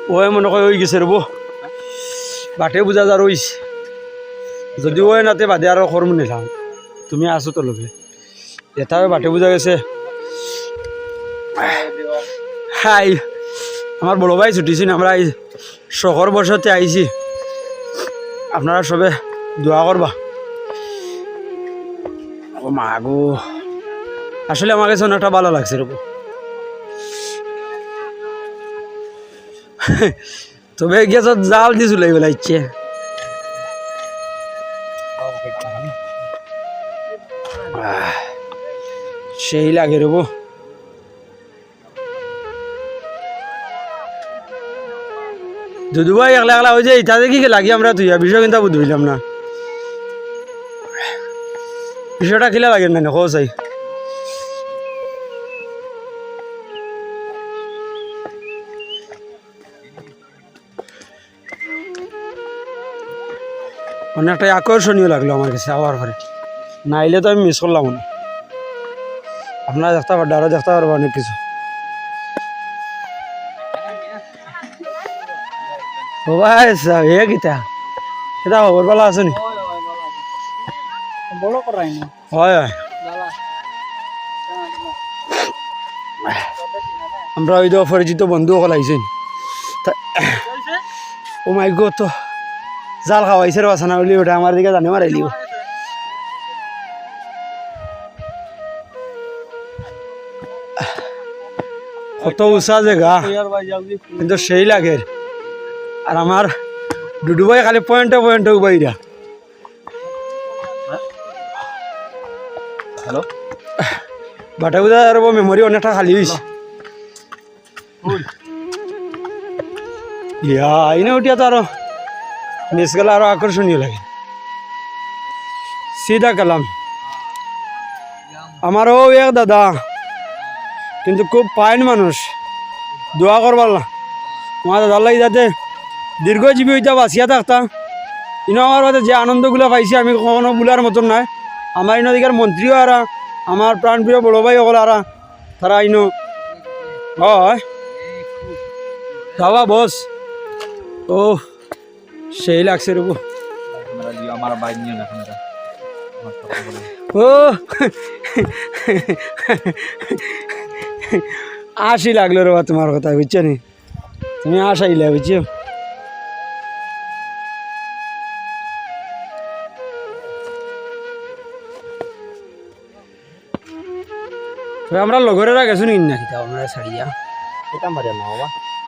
ওই মনে হয় ওই গেছে রব বাটে বুঝা যা রইছে যদি ওই নাতে বাদে আরো করম নিলাম তুমি আসো তো লোকে এটাও বাটে বুঝা গেছে হাই আমার বড় ভাই ছুটিছেন আমরা এই শহর বসতে আইছি আপনারা সবে দোয়া করবা ও মা গো আসলে আমার কাছে অনেকটা ভালো লাগছে রব তবে গেছ জাল দিয়ে চলে বেলা ইচ্ছে সেই লাগে রব দুদু ভাই একলা একলা হয়ে যায় তাদের কি লাগি আমরা তুই বিষয় কিন্তু বুঝলাম না বিষয়টা খিলা লাগে না খোঁজ চাই অনেকটাই আকর্ষণীয় লাগলো আমার কাছে আবার পরে না এলে তো আমি মিস করলাম না আপনারা দেখতে পারবেন আরও দেখতে পারবো অনেক কিছু ও ভাই হে গীতা সেটা খবর ভালো আছে নি হয় হয় আমরা ওই তো পরিচিত বন্ধু সকল আইসেন ও মাই গো তো জাল খাওয়াইছে রে বাসানা বলি ওটা আমার দিকে জানে মারাইলি কত উঁচা জায়গা কিন্তু সেই লাগে আর আমার ডুডু ভাই খালি পয়েন্টে পয়েন্টে উবাইরা হ্যালো বাটা বুঝা আর মেমোরি অনেকটা খালি হয়েছে ইয়া এনে উঠিয়া তো আরো মিস গেলে আরো আকর্ষণীয় লাগে সিধা কালাম আমারও এক দাদা কিন্তু খুব ফাইন মানুষ দোয়া করবার না আমার দাদার লাগি যাতে দীর্ঘজীবী হইতা বাঁচিয়া থাকতাম ইনো আমার কাছে যে আনন্দগুলো পাইছি আমি কখনো বলার মতন নাই আমার ইনদিকার মন্ত্রীও আর আমার প্রাণপ্রিয় বড় ভাই সকল আর তারা ইনো হয় বাবা বস ও সেই লাগছে রব আমার বাইক নিয়ে না ও আশি লাগলো রে তোমার কথা বুঝছো নি তুমি আশাইলে বুঝছো আমরা লগরেরা গেছো নি নাকি আমরা ছাড়িয়া এটা মারিয়া না বাবা